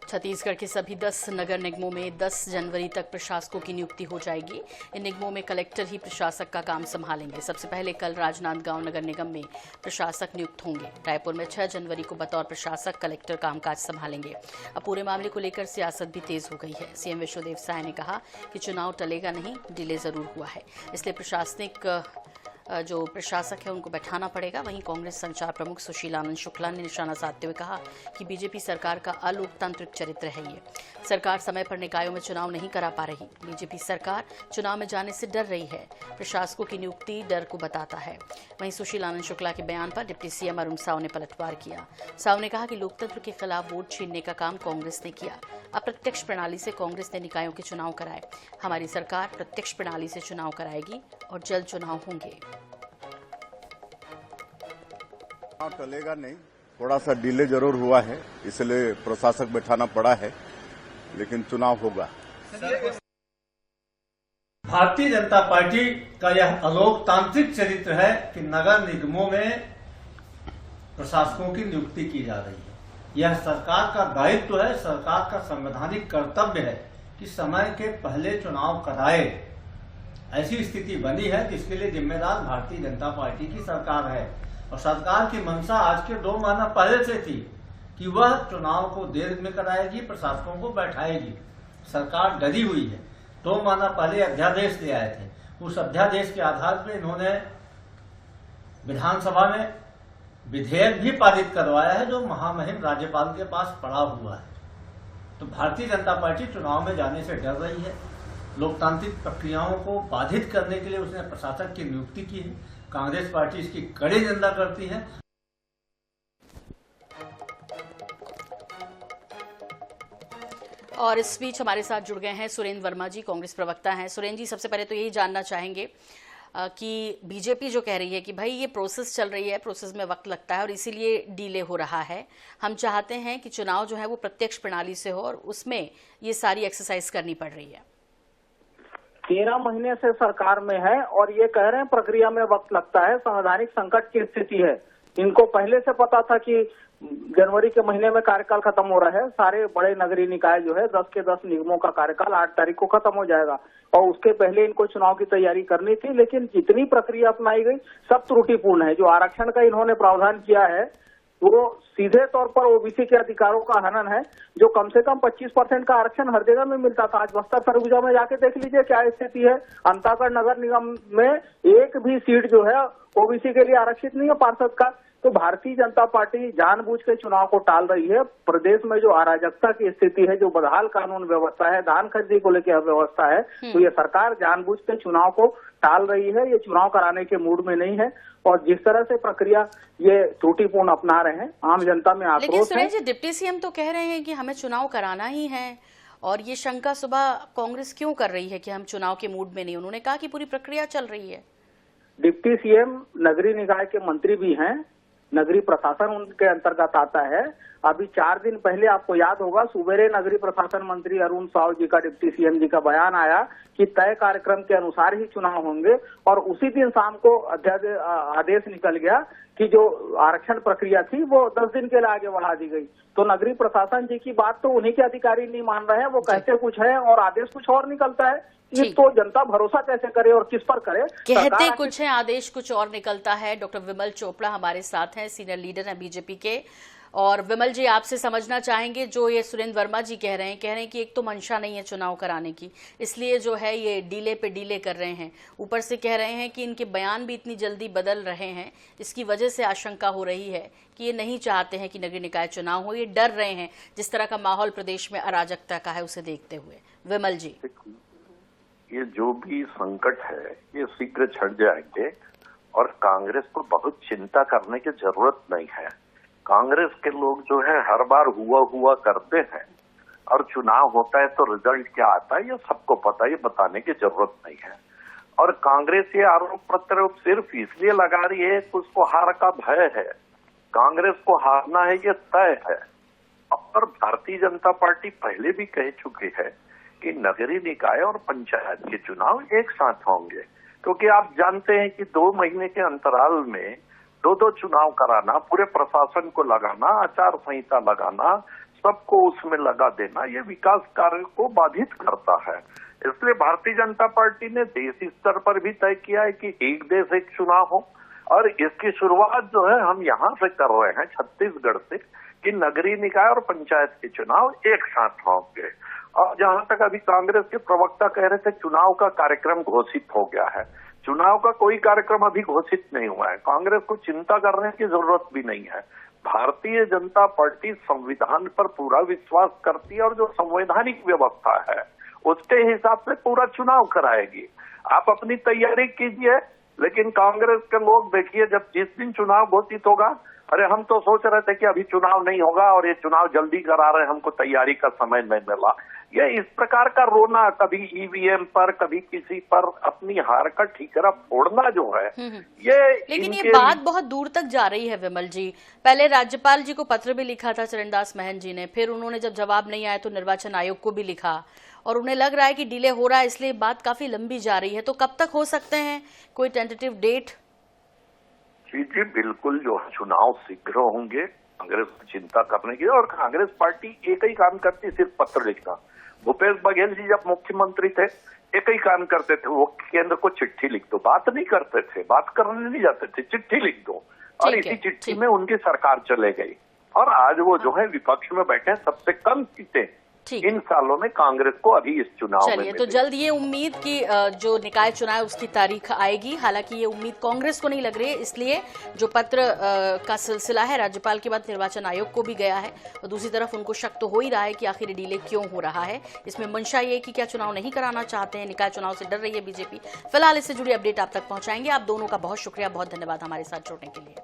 छत्तीसगढ़ के सभी 10 नगर निगमों में 10 जनवरी तक प्रशासकों की नियुक्ति हो जाएगी। इन निगमों में कलेक्टर ही प्रशासक का काम संभालेंगे। सबसे पहले कल राजनांदगांव नगर निगम में प्रशासक नियुक्त होंगे। रायपुर में 6 जनवरी को बतौर प्रशासक कलेक्टर कामकाज संभालेंगे। अब पूरे मामले को लेकर सियासत भी तेज हो गई है। सीएम विश्वदेव साय ने कहा कि चुनाव टलेगा नहीं, डिले जरूर हुआ है, इसलिए प्रशासनिक जो प्रशासक है उनको बैठाना पड़ेगा। वहीं कांग्रेस संचार प्रमुख सुशील आनंद शुक्ला ने निशाना साधते हुए कहा कि बीजेपी सरकार का अलोकतांत्रिक चरित्र है। ये सरकार समय पर निकायों में चुनाव नहीं करा पा रही। बीजेपी सरकार चुनाव में जाने से डर रही है। प्रशासकों की नियुक्ति डर को बताता है। वहीं सुशील आनंद शुक्ला के बयान पर डिप्टी सीएम अरुण साव ने पलटवार किया। साव ने कहा कि लोकतंत्र के खिलाफ वोट छीनने का काम कांग्रेस ने किया। अप्रत्यक्ष प्रणाली से कांग्रेस ने निकायों के चुनाव कराए। हमारी सरकार प्रत्यक्ष प्रणाली से चुनाव कराएगी और जल्द चुनाव होंगे। टलेगा नहीं, थोड़ा सा डिले जरूर हुआ है, इसलिए प्रशासक बैठाना पड़ा है, लेकिन चुनाव होगा। भारतीय जनता पार्टी का यह अलोकतांत्रिक चरित्र है कि नगर निगमों में प्रशासकों की नियुक्ति की जा रही है। यह सरकार का दायित्व है, सरकार का संवैधानिक कर्तव्य है कि समय के पहले चुनाव कराए। ऐसी स्थिति बनी है जिसके लिए जिम्मेदार भारतीय जनता पार्टी की सरकार है और सरकार की मंशा आज के 2 महीना पहले से थी कि वह चुनाव को देर में कराएगी, प्रशासकों को बैठाएगी। सरकार डरी हुई है। 2 महीना पहले अध्यादेश ले आए थे। उस अध्यादेश के आधार पर इन्होंने विधानसभा में विधेयक भी पारित करवाया है जो महामहिम राज्यपाल के पास पड़ा हुआ है। तो भारतीय जनता पार्टी चुनाव में जाने से डर रही है। लोकतांत्रिक प्रक्रियाओं को बाधित करने के लिए उसने प्रशासक की नियुक्ति की है। कांग्रेस पार्टी इसकी कड़ी निंदा करती है। और इस बीच हमारे साथ जुड़ गए हैं सुरेंद्र वर्मा जी, कांग्रेस प्रवक्ता हैं। सुरेंद्र जी, सबसे पहले तो यही जानना चाहेंगे कि बीजेपी जो कह रही है कि भाई ये प्रोसेस चल रही है, प्रोसेस में वक्त लगता है और इसीलिए डिले हो रहा है। हम चाहते हैं कि चुनाव जो है वो प्रत्यक्ष प्रणाली से हो और उसमें ये सारी एक्सरसाइज करनी पड़ रही है। 13 महीने से सरकार में है और ये कह रहे हैं प्रक्रिया में वक्त लगता है, संवैधानिक संकट की स्थिति है। इनको पहले से पता था कि जनवरी के महीने में कार्यकाल खत्म हो रहा है। सारे बड़े नगरीय निकाय जो है 10 के 10 निगमों का कार्यकाल 8 तारीख को खत्म हो जाएगा और उसके पहले इनको चुनाव की तैयारी करनी थी। लेकिन जितनी प्रक्रिया अपनाई गई सब त्रुटिपूर्ण है। जो आरक्षण का इन्होंने प्रावधान किया है वो सीधे तौर पर ओबीसी के अधिकारों का हनन है। जो कम से कम 25% का आरक्षण हर जगह में मिलता था, आज बस्तर सरगुजा में जाके देख लीजिए क्या स्थिति है। अंतागढ़ नगर निगम में एक भी सीट जो है ओबीसी के लिए आरक्षित नहीं है पार्षद का। तो भारतीय जनता पार्टी जानबूझ के चुनाव को टाल रही है। प्रदेश में जो अराजकता की स्थिति है, जो बदहाल कानून व्यवस्था है, धान खरीदी को लेकर व्यवस्था है, तो ये सरकार जानबूझ के चुनाव को टाल रही है। ये चुनाव कराने के मूड में नहीं है और जिस तरह से प्रक्रिया ये त्रुटिपूर्ण अपना रहे हैं, आम जनता में आक्रोश है। लेकिन सुरेश जी, डिप्टी सीएम तो कह रहे हैं कि हमें चुनाव कराना ही है और ये शंका सुबह कांग्रेस क्यों कर रही है कि हम चुनाव के मूड में नहीं? उन्होंने कहा कि पूरी प्रक्रिया चल रही है। डिप्टी सीएम नगरीय निकाय के मंत्री भी हैं, नगरीय प्रशासन उनके अंतर्गत आता है। अभी 4 दिन पहले आपको याद होगा सुबेरे नगरीय प्रशासन मंत्री अरुण साव जी का डिप्टी सीएम जी का बयान आया कि तय कार्यक्रम के अनुसार ही चुनाव होंगे और उसी दिन शाम को आदेश निकल गया कि जो आरक्षण प्रक्रिया थी वो 10 दिन के लिए आगे बढ़ा दी गई। तो नगरीय प्रशासन जी की बात तो उन्हीं के अधिकारी नहीं मान रहे हैं। वो कहते कुछ है और आदेश कुछ और निकलता है। ये तो जनता भरोसा कैसे करे और किस पर करे? कहते कुछ है, आदेश कुछ और निकलता है। डॉक्टर विमल चोपड़ा हमारे साथ हैं, सीनियर लीडर हैं बीजेपी के। और विमल जी, आपसे समझना चाहेंगे जो ये सुरेंद्र वर्मा जी कह रहे हैं कि एक तो मंशा नहीं है चुनाव कराने की, इसलिए जो है ये डिले पे डिले कर रहे हैं। ऊपर से कह रहे हैं कि इनके बयान भी इतनी जल्दी बदल रहे हैं, इसकी वजह से आशंका हो रही है कि ये नहीं चाहते हैं कि नगरीय निकाय चुनाव हो। ये डर रहे हैं जिस तरह का माहौल प्रदेश में अराजकता का है उसे देखते हुए। विमल जी, ये जो भी संकट है ये शीघ्र छट जाएंगे और कांग्रेस को बहुत चिंता करने की जरूरत नहीं है। कांग्रेस के लोग जो है हर बार हुआ करते हैं और चुनाव होता है तो रिजल्ट क्या आता है ये सबको पता है, ये बताने की जरूरत नहीं है। और कांग्रेस ये आरोप प्रत्यारोप सिर्फ इसलिए लगा रही है कि उसको हार का भय है। कांग्रेस को हारना है ये तय है। और भारतीय जनता पार्टी पहले भी कह चुकी है कि नगरीय निकाय और पंचायत के चुनाव एक साथ होंगे, क्योंकि आप जानते हैं कि 2 महीने के अंतराल में 2 चुनाव कराना, पूरे प्रशासन को लगाना, आचार संहिता लगाना, सबको उसमें लगा देना ये विकास कार्य को बाधित करता है। इसलिए भारतीय जनता पार्टी ने देश स्तर पर भी तय किया है कि एक देश एक चुनाव हो, और इसकी शुरुआत जो है हम यहाँ से कर रहे हैं छत्तीसगढ़ से, कि नगरीय निकाय और पंचायत के चुनाव एक साथ होंगे। और जहां तक अभी कांग्रेस के प्रवक्ता कह रहे थे चुनाव का कार्यक्रम घोषित हो गया है, चुनाव का कोई कार्यक्रम अभी घोषित नहीं हुआ है। कांग्रेस को चिंता करने की जरूरत भी नहीं है। भारतीय जनता पार्टी संविधान पर पूरा विश्वास करती है और जो संवैधानिक व्यवस्था है उसके हिसाब से पूरा चुनाव कराएगी। आप अपनी तैयारी कीजिए, लेकिन कांग्रेस के लोग देखिए जब जिस दिन चुनाव घोषित होगा, अरे हम तो सोच रहे थे कि अभी चुनाव नहीं होगा और ये चुनाव जल्दी करा रहे हैं, हमको तैयारी का समय नहीं मिला। ये इस प्रकार का रोना, कभी ईवीएम पर कभी किसी पर अपनी हार का ठीकरा फोड़ना जो है लेकिन ये बात बहुत दूर तक जा रही है विमल जी। पहले राज्यपाल जी को पत्र भी लिखा था चरणदास महंत जी ने, फिर उन्होंने जब जवाब नहीं आया तो निर्वाचन आयोग को भी लिखा, और उन्हें लग रहा है कि डिले हो रहा है, इसलिए बात काफी लंबी जा रही है। तो कब तक हो सकते हैं कोई टेंटेटिव डेट? जी बिल्कुल, जो चुनाव शीघ्र होंगे, कांग्रेस को चिंता करने की। और कांग्रेस पार्टी एक ही काम करती, सिर्फ पत्र लिखना। भूपेश बघेल जी जब मुख्यमंत्री थे एक ही काम करते थे, वो केंद्र को चिट्ठी लिख दो, बात नहीं करते थे, बात करने नहीं जाते थे, चिट्ठी लिख दो, और इसी चिट्ठी में उनकी सरकार चले गई। और आज वो जो है विपक्ष में बैठे, सबसे कम सीटें इन सालों में कांग्रेस को अभी इस चुनाव में चलिए, तो जल्द ये उम्मीद की जो निकाय चुनाव उसकी तारीख आएगी। हालांकि ये उम्मीद कांग्रेस को नहीं लग रही है, इसलिए जो पत्र का सिलसिला है राज्यपाल के बाद निर्वाचन आयोग को भी गया है, और दूसरी तरफ उनको शक तो हो ही रहा है कि आखिर डिले क्यों हो रहा है। इसमें मंशा ये कि क्या चुनाव नहीं कराना चाहते हैं, निकाय चुनाव से डर रही है बीजेपी। फिलहाल इससे जुड़ी अपडेट आप तक पहुंचाएंगे। आप दोनों का बहुत शुक्रिया, बहुत धन्यवाद हमारे साथ जुड़ने के लिए।